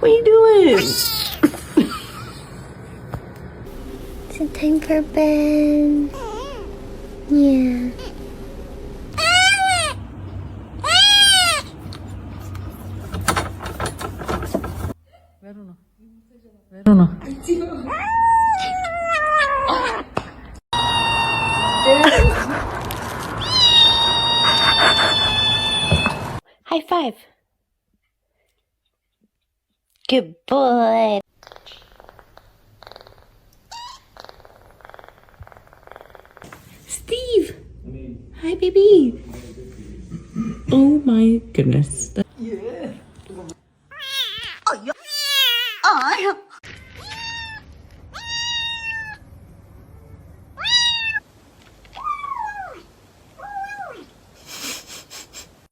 What are you doing? Is it time for bed? Yeah. High five. Good boy. Steve. Hi, baby. Oh my goodness.